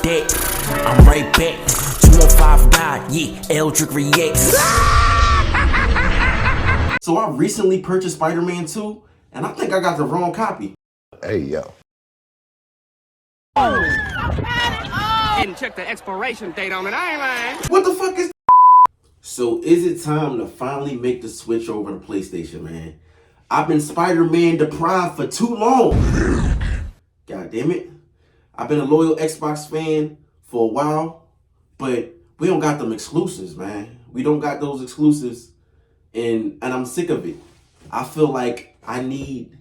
deck. I'm right back. 215 God, yeah, Eldric reacts. So I recently purchased Spider-Man 2, and I think I got the wrong copy. Hey, yo. Didn't check the expiration date on it, I ain't lying. What the fuck is... So is it time to finally make the switch over to PlayStation, man? I've been Spider-Man deprived for too long. God damn it. I've been a loyal Xbox fan for a while, but we don't got them exclusives, man. We don't got those exclusives, and I'm sick of it. I feel like I need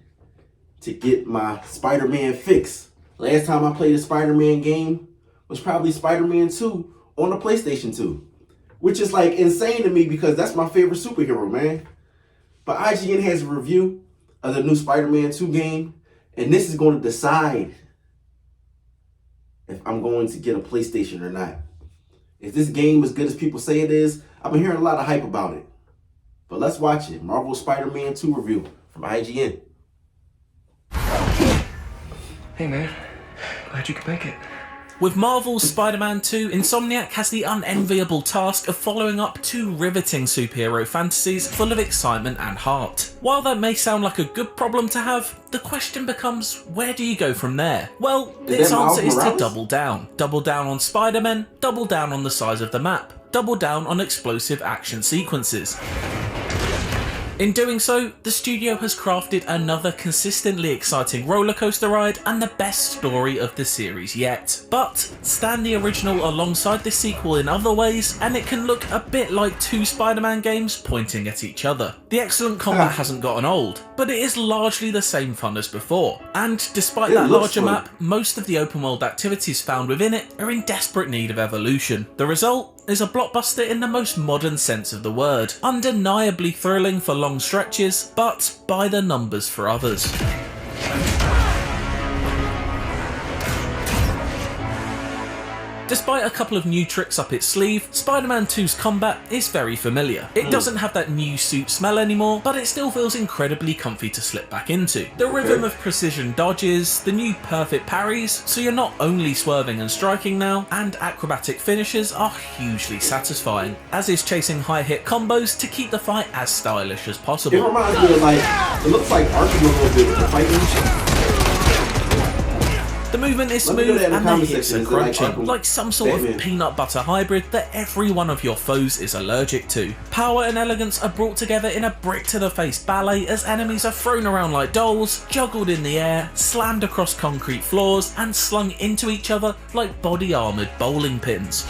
to get my Spider-Man fix. Last time I played a Spider-Man game was probably Spider-Man 2 on the PlayStation 2, which is like insane to me because that's my favorite superhero, man. But IGN has a review of the new Spider-Man 2 game, and this is going to decide if I'm going to get a PlayStation or not. Is this game as good as people say it is? I've been hearing a lot of hype about it. But let's watch it. Marvel Spider-Man 2 review from IGN. Hey man, glad you could make it. With Marvel's Spider-Man 2, Insomniac has the unenviable task of following up two riveting superhero fantasies full of excitement and heart. While that may sound like a good problem to have, the question becomes, where do you go from there? Well, its answer is to double down. Double down on Spider-Man, double down on the size of the map, double down on explosive action sequences. In doing so, the studio has crafted another consistently exciting rollercoaster ride and the best story of the series yet. But stand the original alongside the sequel in other ways, and it can look a bit like two Spider-Man games pointing at each other. The excellent combat hasn't gotten old, but it is largely the same fun as before. And despite that larger map, most of the open world activities found within it are in desperate need of evolution. The result is a blockbuster in the most modern sense of the word, undeniably thrilling for long stretches, but by the numbers for others. Despite a couple of new tricks up its sleeve, Spider-Man 2's combat is very familiar. It doesn't have that new suit smell anymore, but it still feels incredibly comfy to slip back into. The rhythm of precision dodges, the new perfect parries, so you're not only swerving and striking now, and acrobatic finishes are hugely satisfying, as is chasing high hit combos to keep the fight as stylish as possible. It reminds me of it looks like Arkham a little bit with the fighting. The movement is smooth and the hits are crunching, like some sort of peanut butter hybrid that every one of your foes is allergic to. Power and elegance are brought together in a brick-to-the-face ballet as enemies are thrown around like dolls, juggled in the air, slammed across concrete floors, and slung into each other like body-armoured bowling pins.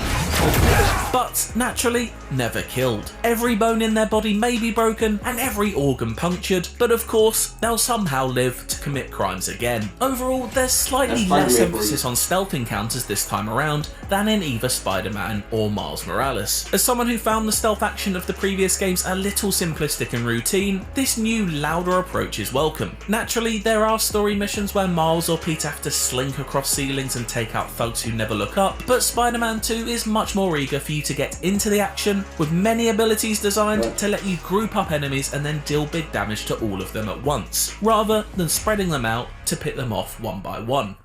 But, naturally, never killed. Every bone in their body may be broken and every organ punctured, but of course, they'll somehow live to commit crimes again. Overall, there's slightly less emphasis on stealth encounters this time around than in either Spider-Man or Miles Morales. As someone who found the stealth action of the previous games a little simplistic and routine, this new, louder approach is welcome. Naturally, there are story missions where Miles or Peter have to slink across ceilings and take out thugs who never look up, but Spider-Man 2 is much more eager for you to get into the action, with many abilities designed to let you group up enemies and then deal big damage to all of them at once, rather than spreading them out to pick them off one by one.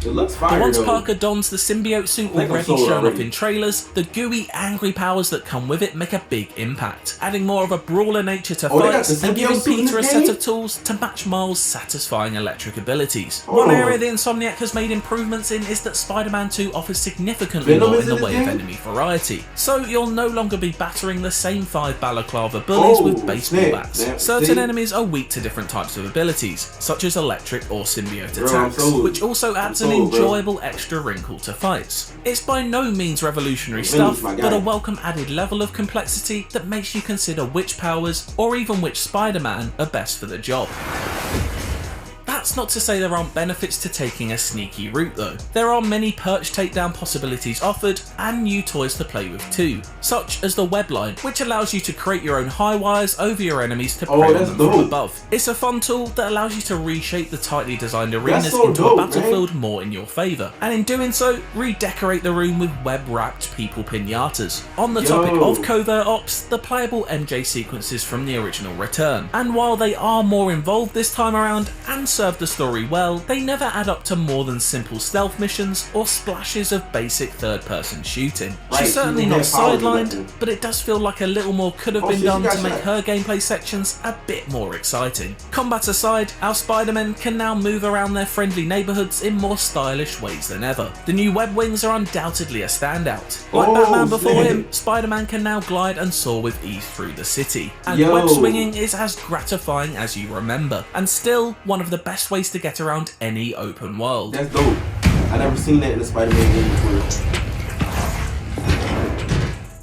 It looks fire, but once though. Parker dons the symbiote suit already shown off in trailers, the gooey, angry powers that come with it make a big impact, adding more of a brawler nature to fights and giving Peter a set of tools to match Miles' satisfying electric abilities. One area the Insomniac has made improvements in is that Spider-Man 2 offers significantly more in the way of enemy variety, so you'll no longer be battering the same 5 balaclava bullies with baseball bats. Certain enemies are weak to different types of abilities, such as electric or symbiote attacks, which also adds an enjoyable extra wrinkle to fights. It's by no means revolutionary stuff, but a welcome added level of complexity that makes you consider which powers, or even which Spider-Man, are best for the job. That's not to say there aren't benefits to taking a sneaky route though. There are many perch takedown possibilities offered, and new toys to play with too, such as the web line, which allows you to create your own high wires over your enemies to prey on them from above. It's a fun tool that allows you to reshape the tightly designed arenas into a battlefield more in your favour, and in doing so, redecorate the room with web-wrapped people pinatas. On the topic of covert ops, the playable MJ sequences from the original return, and while they are more involved this time around and serve serve the story well, they never add up to more than simple stealth missions or splashes of basic third-person shooting. She's certainly not sidelined, but it does feel like a little more could have been done to make her gameplay sections a bit more exciting. Combat aside, our Spider-Men can now move around their friendly neighbourhoods in more stylish ways than ever. The new web wings are undoubtedly a standout. Like Batman before him, Spider-Man can now glide and soar with ease through the city. And web swinging is as gratifying as you remember, and still one of the best ways to get around any open world. That's dope. I never seen that in a Spider-Man game before.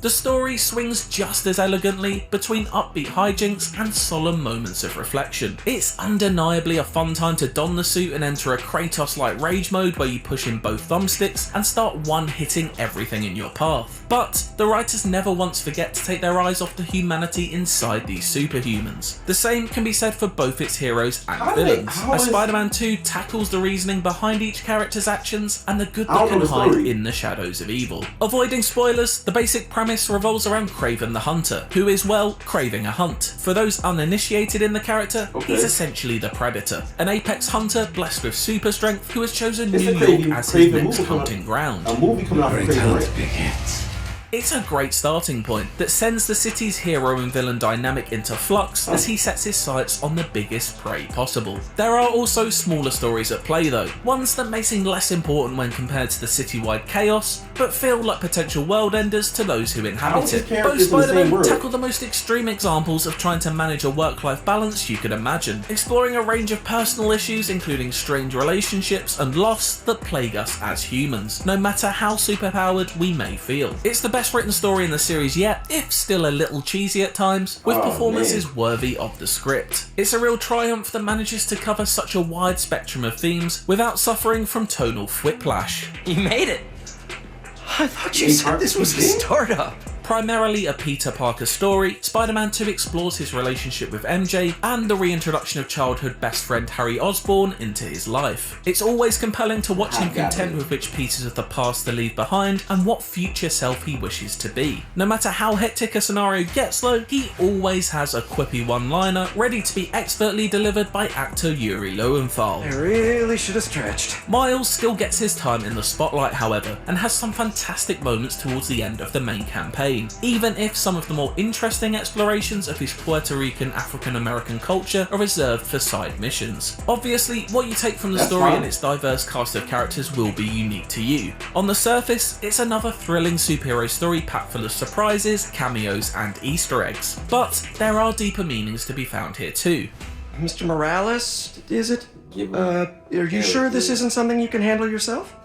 The story swings just as elegantly between upbeat hijinks and solemn moments of reflection. It's undeniably a fun time to don the suit and enter a Kratos-like rage mode where you push in both thumbsticks and start one-hitting everything in your path. But the writers never once forget to take their eyes off the humanity inside these superhumans. The same can be said for both its heroes and villains, as Spider-Man 2 tackles the reasoning behind each character's actions and the good that can hide in the shadows of evil. Avoiding spoilers, the basic premise revolves around Kraven the Hunter, who is, well, craving a hunt. For those uninitiated in the character, he's essentially the Predator, an apex hunter blessed with super strength who has chosen New York as his next hunting ground. A movie coming out for Kraven. It's a great starting point that sends the city's hero and villain dynamic into flux as he sets his sights on the biggest prey possible. There are also smaller stories at play though, ones that may seem less important when compared to the citywide chaos, but feel like potential world enders to those who inhabit it. Both Spider-Men tackle the most extreme examples of trying to manage a work-life balance you could imagine, exploring a range of personal issues including strained relationships and loss that plague us as humans, no matter how superpowered we may feel. It's the best written story in the series yet, if still a little cheesy at times, with performances worthy of the script. It's a real triumph that manages to cover such a wide spectrum of themes without suffering from tonal whiplash. You made it! I thought you said this was a startup. Primarily a Peter Parker story, Spider-Man 2 explores his relationship with MJ and the reintroduction of childhood best friend Harry Osborn into his life. It's always compelling to watch him content with which pieces of the past to leave behind and what future self he wishes to be. No matter how hectic a scenario gets though, he always has a quippy one-liner ready to be expertly delivered by actor Yuri Lowenthal. I really should have stretched. Miles still gets his time in the spotlight however, and has some fantastic moments towards the end of the main campaign. Even if some of the more interesting explorations of his Puerto Rican African-American culture are reserved for side missions. Obviously, what you take from the story and its diverse cast of characters will be unique to you. On the surface, it's another thrilling superhero story packed full of surprises, cameos, and Easter eggs. But there are deeper meanings to be found here too. Mr. Morales, is it? Are you sure this isn't something you can handle yourself?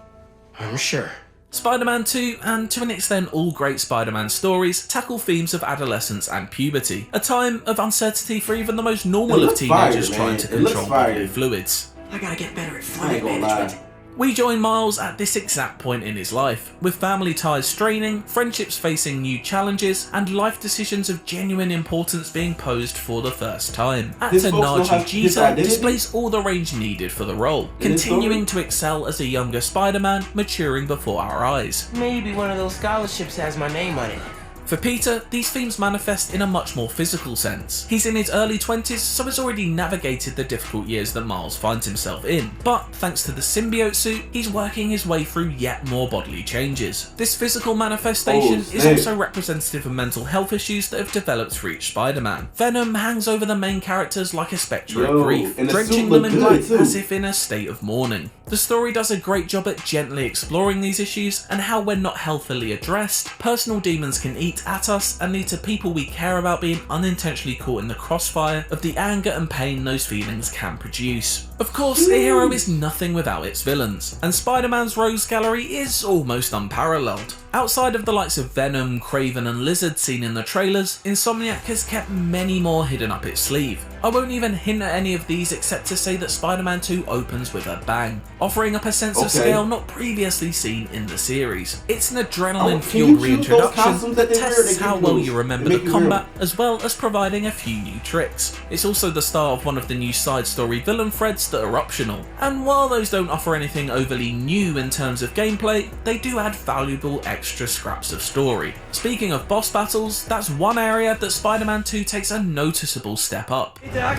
I'm sure. Spider-Man 2, and to an extent all great Spider-Man stories, tackle themes of adolescence and puberty, a time of uncertainty for even the most normal of teenagers trying to control bodily fluids. I gotta get better at fluid management. We join Miles at this exact point in his life, with family ties straining, friendships facing new challenges, and life decisions of genuine importance being posed for the first time. Actor Najee Jeter displays all the range needed for the role, continuing to excel as a younger Spider-Man, maturing before our eyes. Maybe one of those scholarships has my name on it. For Peter, these themes manifest in a much more physical sense. He's in his early 20s, so has already navigated the difficult years that Miles finds himself in. But thanks to the symbiote suit, he's working his way through yet more bodily changes. This physical manifestation is also representative of mental health issues that have developed for each Spider-Man. Venom hangs over the main characters like a spectre of grief, drenching them in light as if in a state of mourning. The story does a great job at gently exploring these issues and how, when not healthily addressed, personal demons can eat at us and lead to people we care about being unintentionally caught in the crossfire of the anger and pain those feelings can produce. Of course, a hero is nothing without its villains, and Spider-Man's rogues gallery is almost unparalleled. Outside of the likes of Venom, Kraven and Lizard seen in the trailers, Insomniac has kept many more hidden up its sleeve. I won't even hint at any of these except to say that Spider-Man 2 opens with a bang, offering up a sense of scale not previously seen in the series. It's an adrenaline-fueled reintroduction that tests how well you remember the combat, as well as providing a few new tricks. It's also the start of one of the new side story villain threads that are optional, and while those don't offer anything overly new in terms of gameplay, they do add valuable extra scraps of story. Speaking of boss battles, that's one area that Spider-Man 2 takes a noticeable step up. Hey Doc,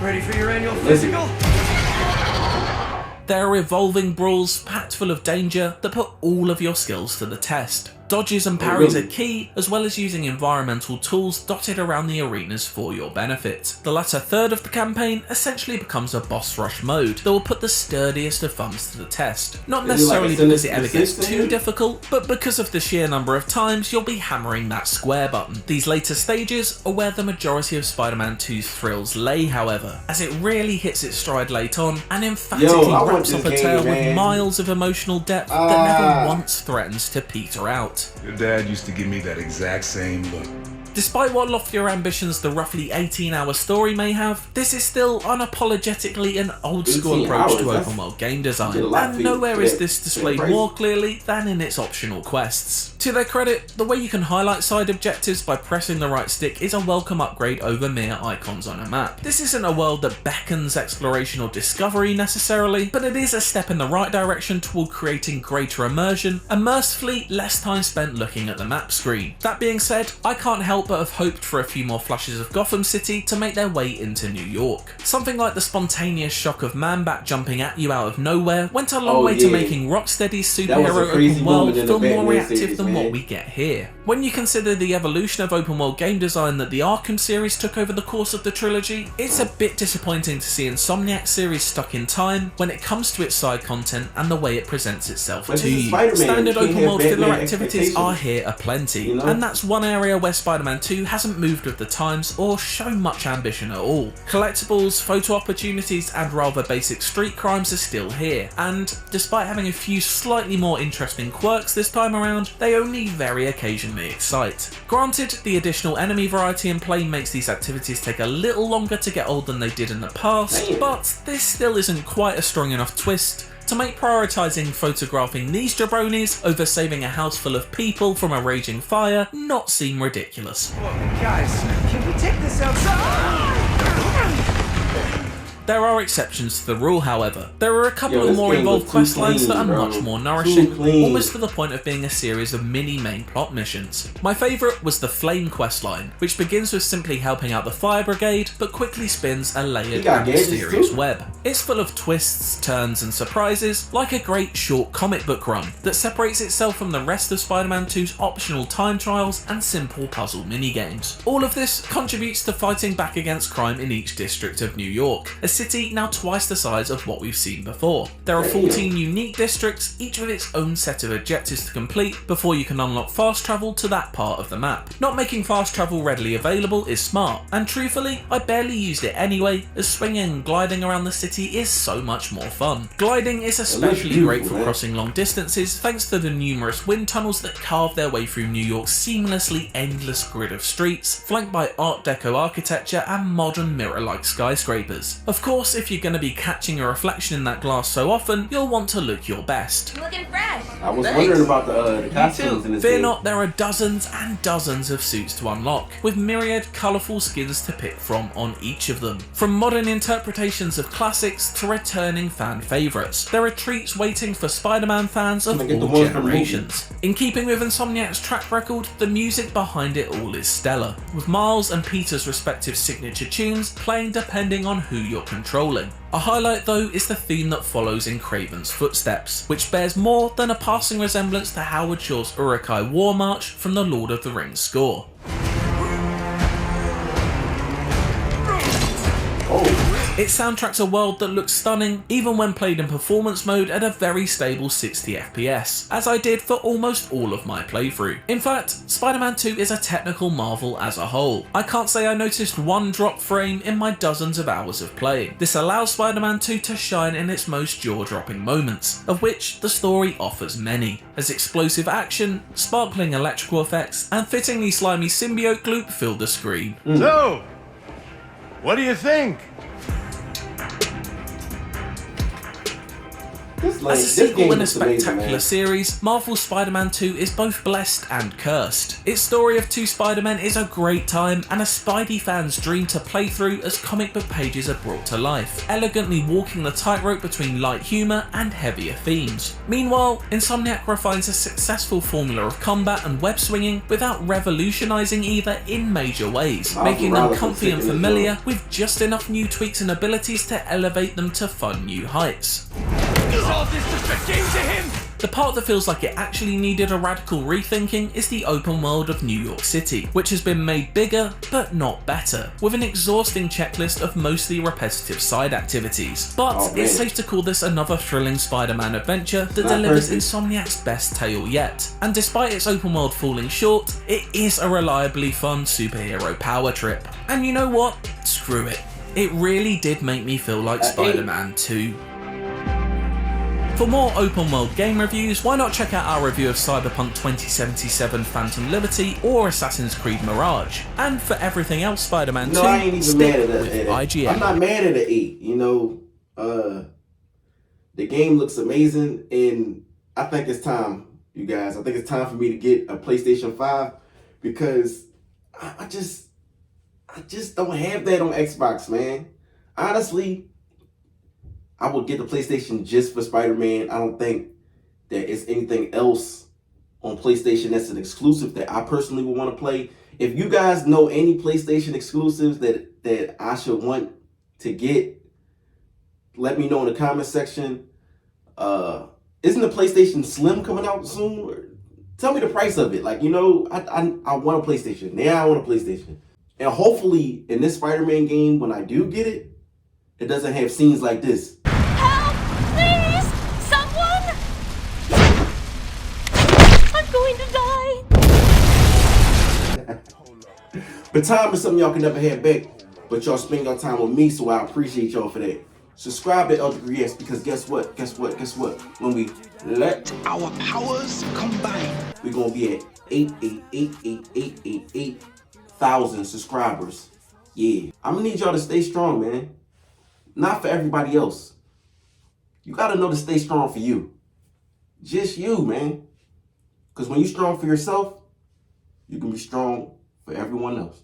ready for your annual physical? There are evolving brawls packed full of danger that put all of your skills to the test. Dodges and parries are key, as well as using environmental tools dotted around the arenas for your benefit. The latter third of the campaign essentially becomes a boss rush mode that will put the sturdiest of thumbs to the test. Not necessarily because it ever gets too difficult, but because of the sheer number of times you'll be hammering that square button. These later stages are where the majority of Spider-Man 2's thrills lay, however, as it really hits its stride late on and emphatically wraps up a tale with miles of emotional depth that never once threatens to peter out. Your dad used to give me that exact same look. Despite what loftier ambitions the roughly 18-hour story may have, this is still unapologetically an old-school approach to open-world game design, and nowhere is this displayed more clearly than in its optional quests. To their credit, the way you can highlight side objectives by pressing the right stick is a welcome upgrade over mere icons on a map. This isn't a world that beckons exploration or discovery necessarily, but it is a step in the right direction toward creating greater immersion and mercifully less time spent looking at the map screen. That being said, I can't help but have hoped for a few more flashes of Gotham City to make their way into New York. Something like the spontaneous shock of Man-Bat jumping at you out of nowhere went a long way to making Rocksteady's superhero open world feel more reactive than what we get here. When you consider the evolution of open world game design that the Arkham series took over the course of the trilogy, it's a bit disappointing to see Insomniac's series stuck in time when it comes to its side content and the way it presents itself to you. Standard open world filler activities are here aplenty, and that's one area where Spider-Man 2 hasn't moved with the times or shown much ambition at all. Collectibles, photo opportunities and rather basic street crimes are still here, and despite having a few slightly more interesting quirks this time around, they only very occasionally excite. Granted, the additional enemy variety in play makes these activities take a little longer to get old than they did in the past, but this still isn't quite a strong enough twist to make prioritising photographing these jabronis over saving a house full of people from a raging fire not seem ridiculous. Guys, can we take this outside? There are exceptions to the rule, however. There are a couple of more involved quest lines that are much more nourishing, almost to the point of being a series of mini main plot missions. My favourite was the Flame questline, which begins with simply helping out the fire brigade, but quickly spins a layered and mysterious web. It's full of twists, turns and surprises, like a great short comic book run that separates itself from the rest of Spider-Man 2's optional time trials and simple puzzle minigames. All of this contributes to fighting back against crime in each district of New York, a city now twice the size of what we've seen before. There are 14 unique districts, each with its own set of objectives to complete before you can unlock fast travel to that part of the map. Not making fast travel readily available is smart, and truthfully, I barely used it anyway, as swinging and gliding around the city is so much more fun. Gliding is especially great for crossing long distances thanks to the numerous wind tunnels that carve their way through New York's seamlessly endless grid of streets, flanked by Art Deco architecture and modern mirror-like skyscrapers. Of course, if you're going to be catching a reflection in that glass so often, you'll want to look your best. Looking fresh. I was wondering about the costumes in this game. Fear not, there are dozens and dozens of suits to unlock, with myriad colourful skins to pick from on each of them. From modern interpretations of classics to returning fan favourites, there are treats waiting for Spider-Man fans of all generations. In keeping with Insomniac's track record, the music behind it all is stellar, with Miles and Peter's respective signature tunes playing depending on who you're controlling. A highlight though is the theme that follows in Kraven's footsteps, which bears more than a passing resemblance to Howard Shore's Uruk-hai War March from the Lord of the Rings score. It soundtracks a world that looks stunning, even when played in performance mode at a very stable 60 FPS, as I did for almost all of my playthrough. In fact, Spider-Man 2 is a technical marvel as a whole. I can't say I noticed one drop frame in my dozens of hours of playing. This allows Spider-Man 2 to shine in its most jaw-dropping moments, of which the story offers many, as explosive action, sparkling electrical effects, and fittingly slimy symbiote gloop fill the screen. So, what do you think? As a sequel in a spectacular series, Marvel's Spider-Man 2 is both blessed and cursed. Its story of two Spider-Men is a great time and a Spidey fan's dream to play through as comic book pages are brought to life, elegantly walking the tightrope between light humour and heavier themes. Meanwhile, Insomniac refines a successful formula of combat and web swinging without revolutionising either in major ways, making them comfy and familiar with just enough new tweaks and abilities to elevate them to fun new heights. Is all this just a game to him? The part that feels like it actually needed a radical rethinking is the open world of New York City, which has been made bigger but not better, with an exhausting checklist of mostly repetitive side activities. But it's safe to call this another thrilling Spider-Man adventure that delivers Insomniac's best tale yet. And despite its open world falling short, it is a reliably fun superhero power trip. And you know what? Screw it. It really did make me feel like Spider-Man 2. For more open world game reviews, why not check out our review of Cyberpunk 2077 Phantom Liberty or Assassin's Creed Mirage? And for everything else Spider-Man 2, I ain't even mad at that. IGN. I'm not mad at an 8. You know, the game looks amazing, and I think it's time, you guys. I think it's time for me to get a PlayStation 5 because I just don't have that on Xbox, man. Honestly, I would get the PlayStation just for Spider-Man. I don't think that it's anything else on PlayStation that's an exclusive that I personally would want to play. If you guys know any PlayStation exclusives that I should want to get, let me know in the comment section. Isn't the PlayStation Slim coming out soon? Tell me the price of it. Like, you know, I want a PlayStation. Now I want a PlayStation. And hopefully in this Spider-Man game, when I do get it, it doesn't have scenes like this. Help! Please! Someone! I'm going to die! But time is something y'all can never have back. But y'all spend your time with me, so I appreciate y'all for that. Subscribe to Eldric because guess what? When we let Our powers combine. we're gonna be at 8,000 subscribers. Yeah. I'm gonna need y'all to stay strong, man. Not for everybody else. You gotta know to stay strong for you. Just you, man. Because when you're strong for yourself, you can be strong for everyone else.